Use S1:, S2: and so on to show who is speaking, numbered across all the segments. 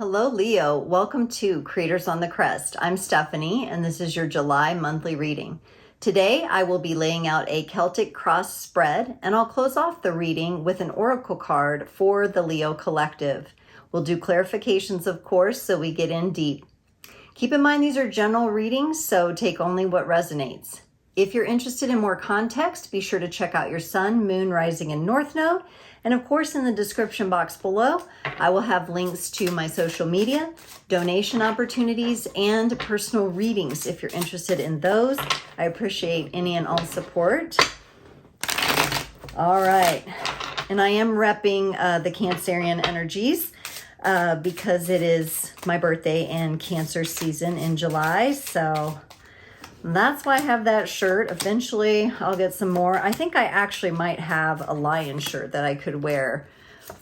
S1: Hello, Leo. Welcome to Creators on the Crest. I'm Stephanie, and this is your July monthly reading. Today, I will be laying out a Celtic cross spread, and I'll close off the reading with an oracle card for the Leo collective. We'll do clarifications, of course, so we get in deep. Keep in mind these are general readings, so take only what resonates. If you're interested in more context, be sure to check out your sun, moon, rising, and north node. And of course, in the description box below, I will have links to my social media, donation opportunities, and personal readings if you're interested in those. I appreciate any and all support. All right. And I am repping the Cancerian energies because it is my birthday and Cancer season in July. So that's why I have that shirt. Eventually, I'll get some more. I think I actually might have a lion shirt that I could wear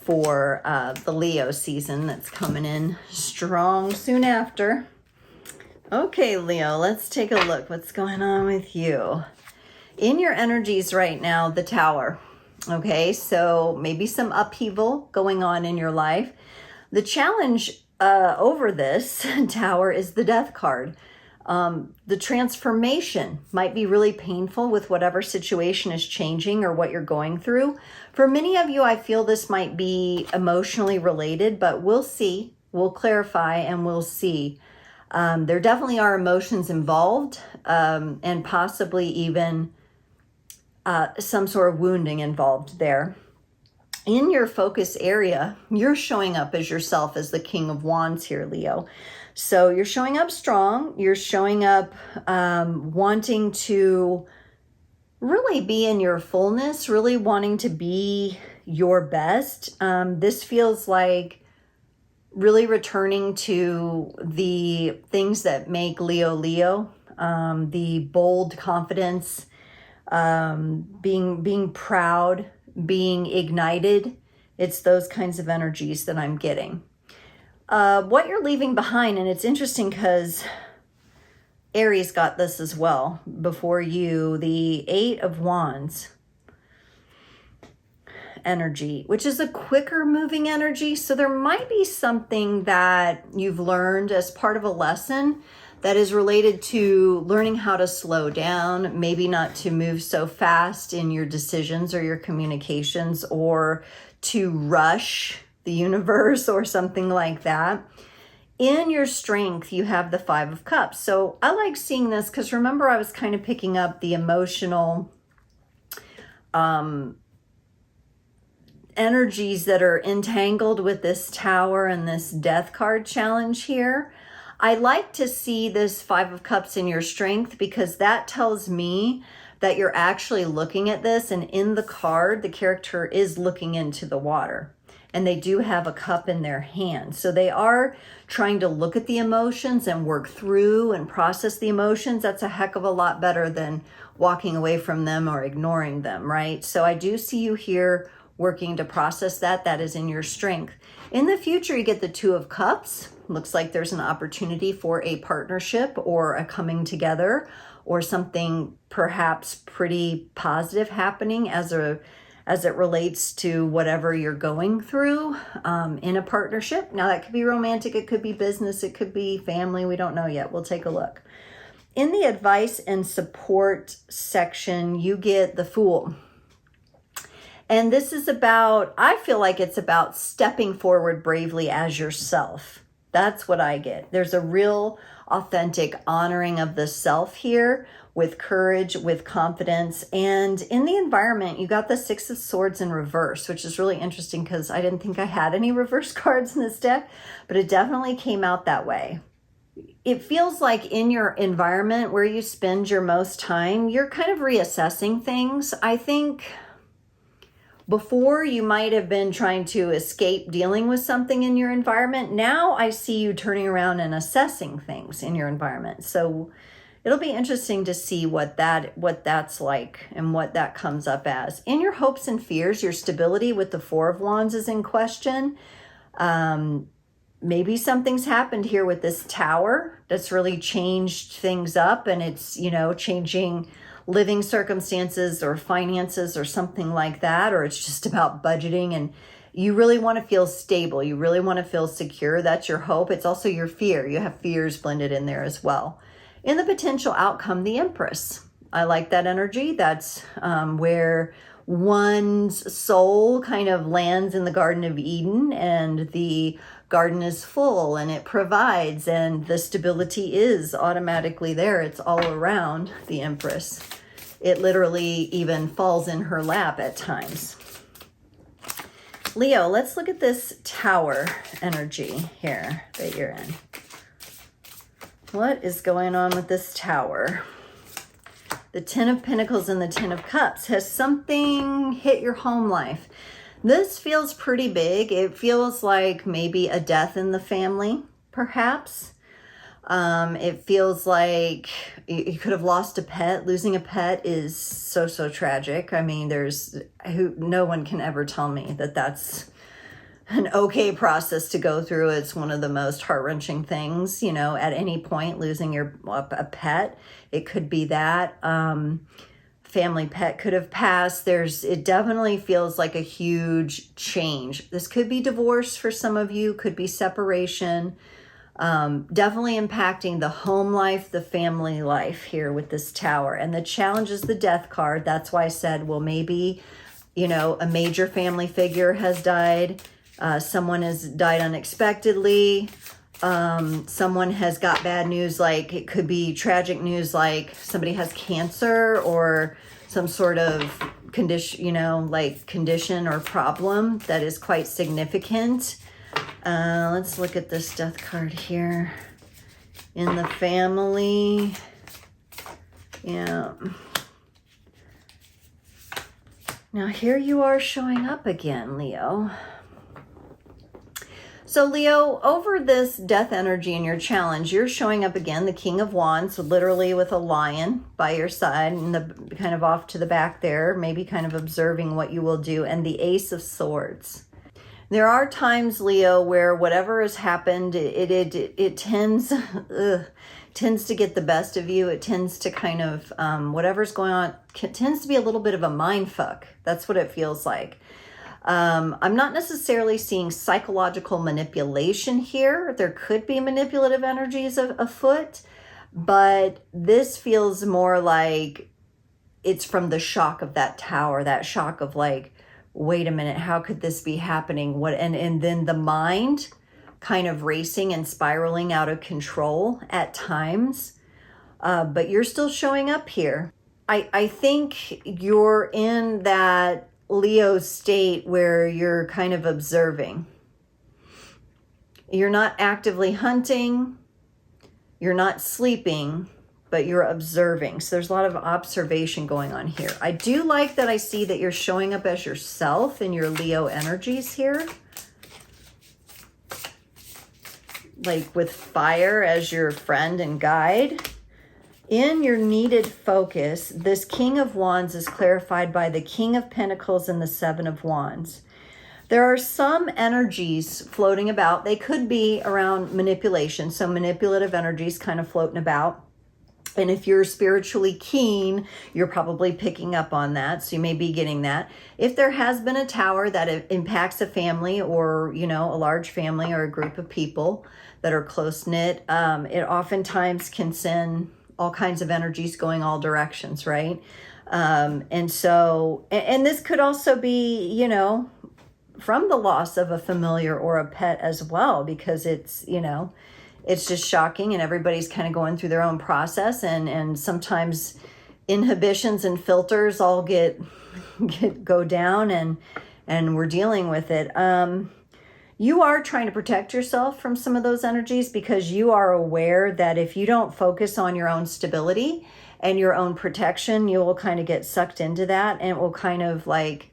S1: for the Leo season that's coming in strong soon after. Okay, Leo, let's take a look. What's going on with you? In your energies right now, the Tower. Okay, so maybe some upheaval going on in your life. The challenge over this Tower is the Death card. The transformation might be really painful with whatever situation is changing or what you're going through. For many of you, I feel this might be emotionally related, but we'll see. We'll clarify and we'll see. There definitely are emotions involved and possibly even some sort of wounding involved there. In your focus area, you're showing up as yourself as the King of Wands here, Leo. So you're showing up strong. You're showing up wanting to really be in your fullness, really wanting to be your best. This feels like really returning to the things that make Leo Leo, the bold confidence, being proud, being ignited. It's those kinds of energies that I'm getting. What you're leaving behind, and it's interesting because Aries got this as well before you, the 8 of Wands energy, which is a quicker moving energy. So there might be something that you've learned as part of a lesson that is related to learning how to slow down, maybe not to move so fast in your decisions or your communications or to rush the universe or something like that. In your strength, you have the 5 of Cups. So I like seeing this because remember I was kind of picking up the emotional energies that are entangled with this Tower and this Death card challenge here. I like to see this 5 of Cups in your strength because that tells me that you're actually looking at this, and in the card, the character is looking into the water. And they do have a cup in their hand. So they are trying to look at the emotions and work through and process the emotions. That's a heck of a lot better than walking away from them or ignoring them, right? So I do see you here working to process that. That is in your strength. In the future, you get the 2 of Cups. Looks like there's an opportunity for a partnership or a coming together or something perhaps pretty positive happening as it relates to whatever you're going through in a partnership. Now that could be romantic, it could be business, it could be family. We don't know yet. We'll take a look. In the advice and support section, you get the Fool. And this is about, I feel like it's about stepping forward bravely as yourself. That's what I get. There's a real authentic honoring of the self here with courage, with confidence. And in the environment, you got the 6 of Swords in reverse, which is really interesting because I didn't think I had any reverse cards in this deck, but it definitely came out that way. It feels like in your environment where you spend your most time, you're kind of reassessing things. I think before you might have been trying to escape dealing with something in your environment. Now I see you turning around and assessing things in your environment. So it'll be interesting to see what that's like and what that comes up as. In your hopes and fears, your stability with the 4 of Wands is in question. Maybe something's happened here with this Tower that's really changed things up, and it's, changing living circumstances or finances or something like that, or it's just about budgeting and You really want to feel stable. You really want to feel secure. That's your hope. It's also your fear. You have fears blended in there as well. In the potential outcome, the Empress. I like that energy. That's where one's soul kind of lands in the Garden of Eden, and the garden is full and it provides, and the stability is automatically there. It's all around the Empress. It literally even falls in her lap at times. Leo, let's look at this Tower energy here that you're in. What is going on with this Tower? The Ten of Pentacles and the Ten of Cups. Has something hit your home life? This feels pretty big. It feels like maybe a death in the family, perhaps. It feels like you could have lost a pet. Losing a pet is so, so tragic. I mean, no one can ever tell me that that's an okay process to go through. It's one of the most heart-wrenching things, you know, at any point, losing a pet. It could be that. Family pet could have passed. It definitely feels like a huge change. This could be divorce for some of you, could be separation. Definitely impacting the home life, the family life here with this Tower. And the Challenge is the Death card. That's why I said, well, maybe, you know, a major family figure has died. Someone has died unexpectedly. Someone has got bad news, like it could be tragic news, like somebody has cancer or some sort of condition, you know, like condition or problem that is quite significant. Let's look at this Death card here. In the family. Yeah. Now here you are showing up again, Leo. So Leo, over this death energy in your challenge, you're showing up again, the King of Wands, literally with a lion by your side and the kind of off to the back there, maybe kind of observing what you will do, and the Ace of Swords. There are times, Leo, where whatever has happened, it tends to get the best of you. It tends to kind of, whatever's going on, tends to be a little bit of a mind fuck. That's what it feels like. I'm not necessarily seeing psychological manipulation here. There could be manipulative energies afoot, but this feels more like it's from the shock of that Tower, that shock of like, wait a minute, how could this be happening? What, and then the mind kind of racing and spiraling out of control at times. But you're still showing up here. I think you're in that Leo state where you're kind of observing. You're not actively hunting, you're not sleeping, but you're observing. So there's a lot of observation going on here. I do like that I see that you're showing up as yourself in your Leo energies here. Like with fire as your friend and guide. In your needed focus, this King of Wands is clarified by the King of Pentacles and the Seven of Wands. There are some energies floating about. They could be around manipulation. So manipulative energies kind of floating about. And if you're spiritually keen, you're probably picking up on that. So you may be getting that. If there has been a Tower that impacts a family or, you know, a large family or a group of people that are close-knit, it oftentimes can send all kinds of energies going all directions, right? And this could also be, you know, from the loss of a familiar or a pet as well, because it's, you know, it's just shocking and everybody's kind of going through their own process, and sometimes inhibitions and filters all go down and we're dealing with it. You are trying to protect yourself from some of those energies because you are aware that if you don't focus on your own stability and your own protection, you will kind of get sucked into that, and it will kind of like,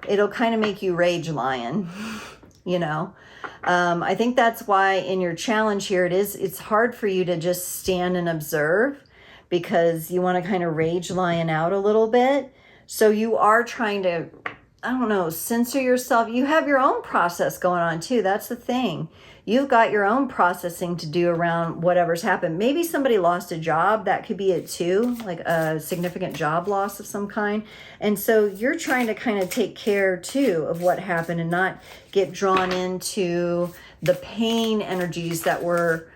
S1: it'll kind of make you rage lion, you know? I think that's why in your challenge here, it's hard for you to just stand and observe because you want to kind of rage lion out a little bit. So you are trying to I don't know, censor yourself. You have your own process going on too. That's the thing. You've got your own processing to do around whatever's happened. Maybe somebody lost a job. That could be it too, like a significant job loss of some kind. And so you're trying to kind of take care too of what happened and not get drawn into the pain energies that are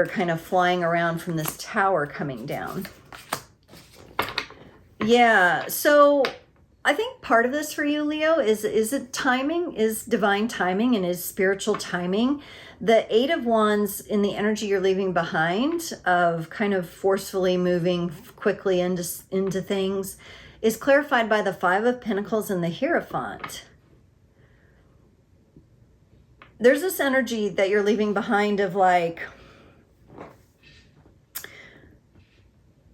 S1: kind of flying around from this tower coming down. Yeah, so I think part of this for you, Leo, is it timing, is divine timing and is spiritual timing. The Eight of Wands in the energy you're leaving behind of kind of forcefully moving quickly into things is clarified by the Five of Pentacles and the Hierophant. There's this energy that you're leaving behind of like,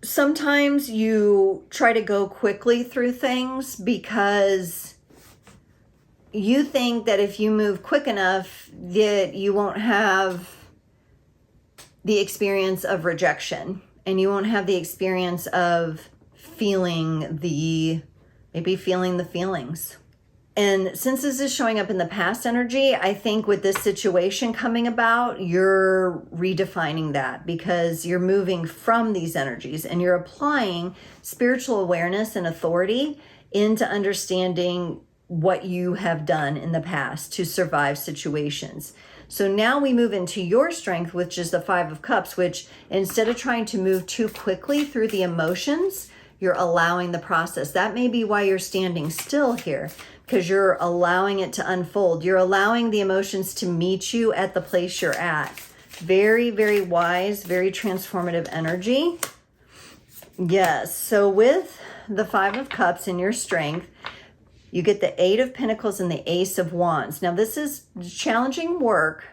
S1: sometimes you try to go quickly through things because you think that if you move quick enough that you won't have the experience of rejection and you won't have the experience of maybe feeling the feelings. And since this is showing up in the past energy, I think with this situation coming about, you're redefining that because you're moving from these energies and you're applying spiritual awareness and authority into understanding what you have done in the past to survive situations. So now we move into your strength, which is the Five of Cups, which instead of trying to move too quickly through the emotions, you're allowing the process. That may be why you're standing still here, because you're allowing it to unfold. You're allowing the emotions to meet you at the place you're at. Very, very wise, very transformative energy. Yes, so with the Five of Cups in your strength, you get the Eight of Pentacles and the Ace of Wands. Now this is challenging work,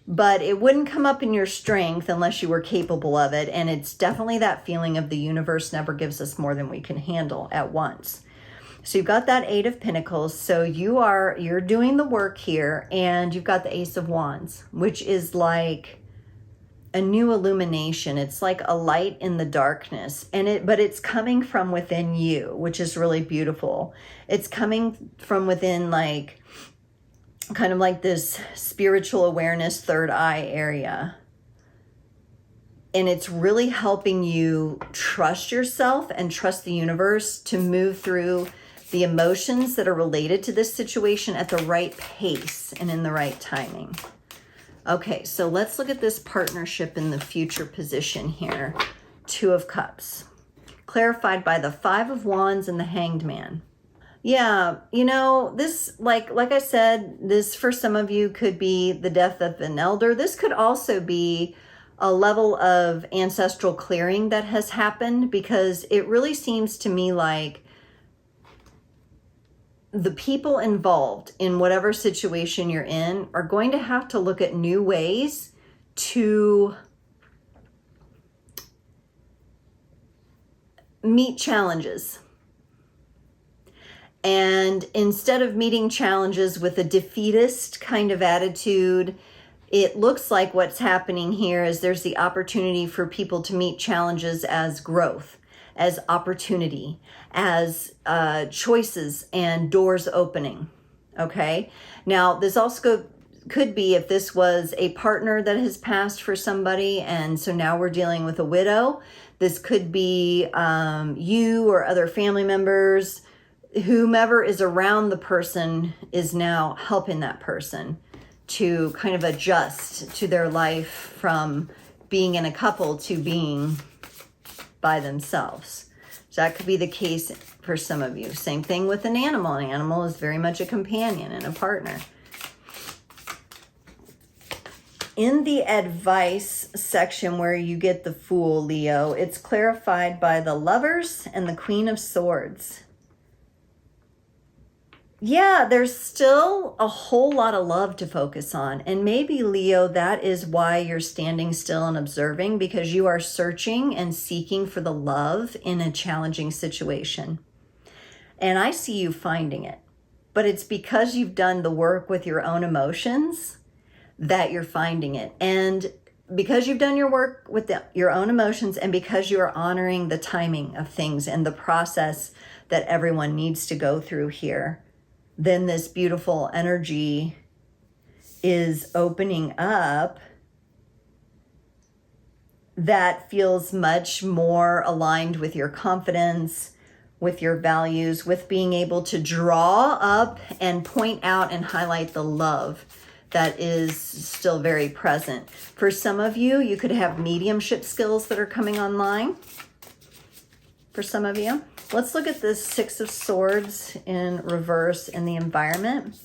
S1: but it wouldn't come up in your strength unless you were capable of it. And it's definitely that feeling of the universe never gives us more than we can handle at once. So you've got that Eight of Pentacles. So you're doing the work here, and you've got the Ace of Wands, which is like a new illumination. It's like a light in the darkness, but it's coming from within you, which is really beautiful. It's coming from within, like kind of like this spiritual awareness, third eye area. And it's really helping you trust yourself and trust the universe to move through the emotions that are related to this situation at the right pace and in the right timing. Okay, so let's look at this partnership in the future position here. Two of Cups, clarified by the Five of Wands and the Hanged Man. Yeah, you know, this, like I said, this for some of you could be the death of an elder. This could also be a level of ancestral clearing that has happened, because it really seems to me like the people involved in whatever situation you're in are going to have to look at new ways to meet challenges. And instead of meeting challenges with a defeatist kind of attitude, it looks like what's happening here is there's the opportunity for people to meet challenges as growth, as opportunity, as choices and doors opening. Okay. Now, this also could be if this was a partner that has passed for somebody, and so now we're dealing with a widow. This could be you or other family members. Whomever is around the person is now helping that person to kind of adjust to their life from being in a couple to being by themselves. So that could be the case for some of you. Same thing with an animal. An animal is very much a companion and a partner. In the advice section where you get the Fool, Leo, it's clarified by the Lovers and the Queen of Swords. Yeah, there's still a whole lot of love to focus on. And maybe, Leo, that is why you're standing still and observing, because you are searching and seeking for the love in a challenging situation. And I see you finding it. But it's because you've done the work with your own emotions that you're finding it. And because you've done your work with your own emotions, and because you are honoring the timing of things and the process that everyone needs to go through here, then this beautiful energy is opening up that feels much more aligned with your confidence, with your values, with being able to draw up and point out and highlight the love that is still very present. For some of you, you could have mediumship skills that are coming online. For some of you, let's look at this Six of Swords in reverse in the environment.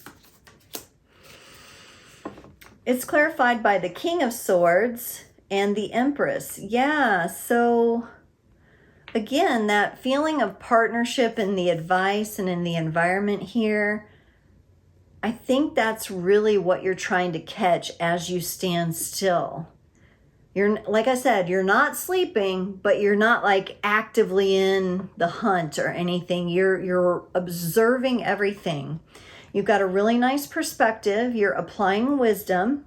S1: It's clarified by the King of Swords and the Empress. Yeah, so again, that feeling of partnership in the advice and in the environment here, I think that's really what you're trying to catch as you stand still. You're, like I said, you're not sleeping, but you're not like actively in the hunt or anything. You're observing everything. You've got a really nice perspective. You're applying wisdom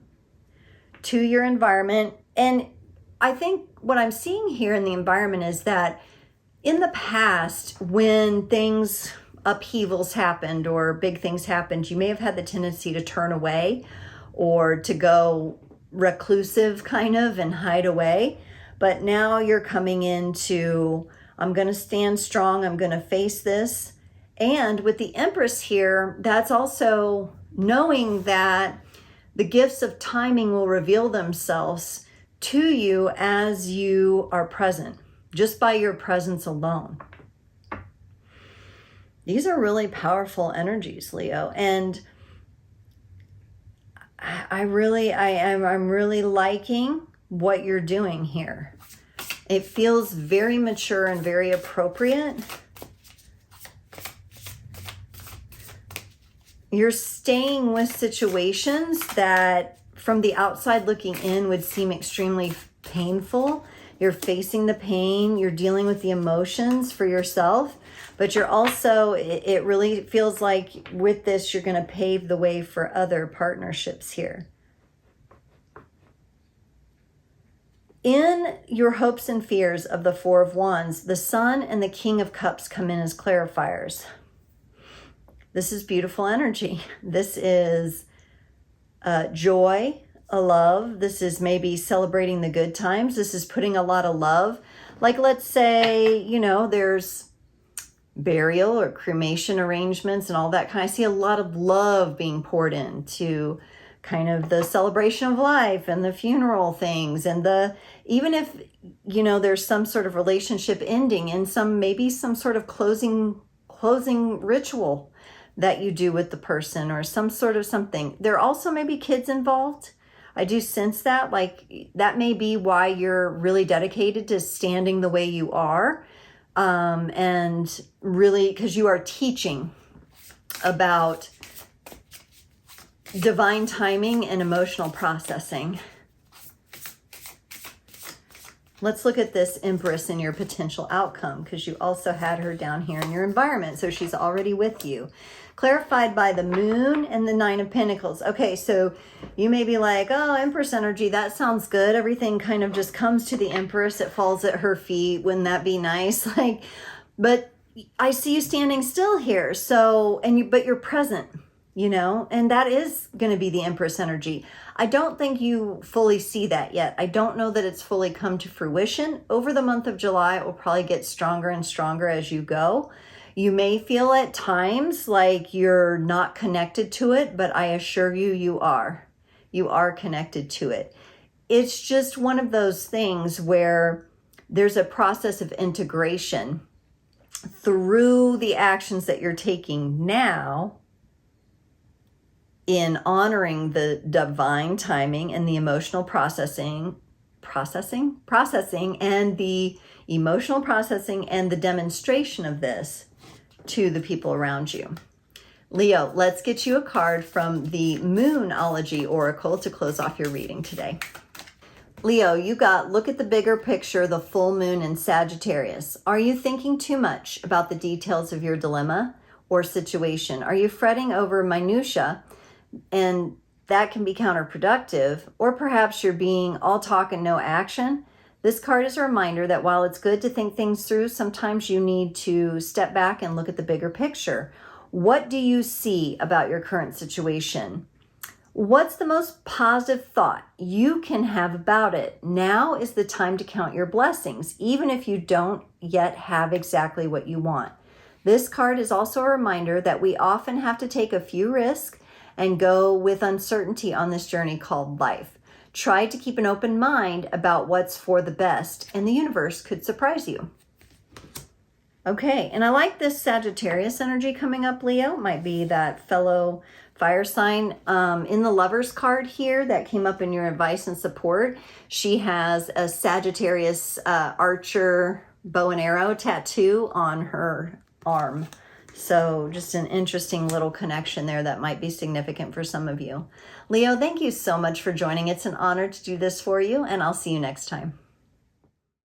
S1: to your environment. And I think what I'm seeing here in the environment is that in the past, when upheavals happened or big things happened, you may have had the tendency to turn away or to go reclusive kind of and hide away. But now you're coming into, I'm going to stand strong. I'm going to face this. And with the Empress here, that's also knowing that the gifts of timing will reveal themselves to you as you are present, just by your presence alone. These are really powerful energies, Leo. And I'm really liking what you're doing here. It feels very mature and very appropriate. You're staying with situations that from the outside looking in would seem extremely painful. You're facing the pain, you're dealing with the emotions for yourself, but you're also, it really feels like with this, you're going to pave the way for other partnerships here. In your hopes and fears of the Four of Wands, the Sun and the King of Cups come in as clarifiers. This is beautiful energy. This is joy, a love. This is maybe celebrating the good times. This is putting a lot of love. Like, let's say, there's burial or cremation arrangements and all that kind. I see a lot of love being poured into kind of the celebration of life and the funeral things, and even if there's some sort of relationship ending and maybe some sort of closing ritual that you do with the person or some sort of something. There also may be kids involved. I do sense that, like, that may be why you're really dedicated to standing the way you are. And really, because you are teaching about divine timing and emotional processing. Let's look at this Empress and your potential outcome, because you also had her down here in your environment. So she's already with you. Clarified by the Moon and the Nine of Pentacles. Okay, so you may be like, oh, Empress energy, that sounds good. Everything kind of just comes to the Empress. It falls at her feet. Wouldn't that be nice? But I see you standing still here. So, but you're present, and that is going to be the Empress energy. I don't think you fully see that yet. I don't know that it's fully come to fruition. Over the month of July, it will probably get stronger and stronger as you go. You may feel at times like you're not connected to it, but I assure you, you are. You are connected to it. It's just one of those things where there's a process of integration through the actions that you're taking now in honoring the divine timing and the emotional processing and the emotional processing and the demonstration of this to the people around you. Leo, let's get you a card from the Moonology Oracle to close off your reading today. Leo, you got look at the bigger picture, the full moon in Sagittarius. Are you thinking too much about the details of your dilemma or situation? Are you fretting over minutia, and that can be counterproductive? Or perhaps you're being all talk and no action? This card is a reminder that while it's good to think things through, sometimes you need to step back and look at the bigger picture. What do you see about your current situation? What's the most positive thought you can have about it? Now is the time to count your blessings, even if you don't yet have exactly what you want. This card is also a reminder that we often have to take a few risks and go with uncertainty on this journey called life. Try to keep an open mind about what's for the best, and the universe could surprise you. Okay, and I like this Sagittarius energy coming up, Leo. Might be that fellow fire sign. In the Lovers card here that came up in your advice and support, she has a Sagittarius archer bow and arrow tattoo on her arm. So just an interesting little connection there that might be significant for some of you. Leo, thank you so much for joining. It's an honor to do this for you, and I'll see you next time.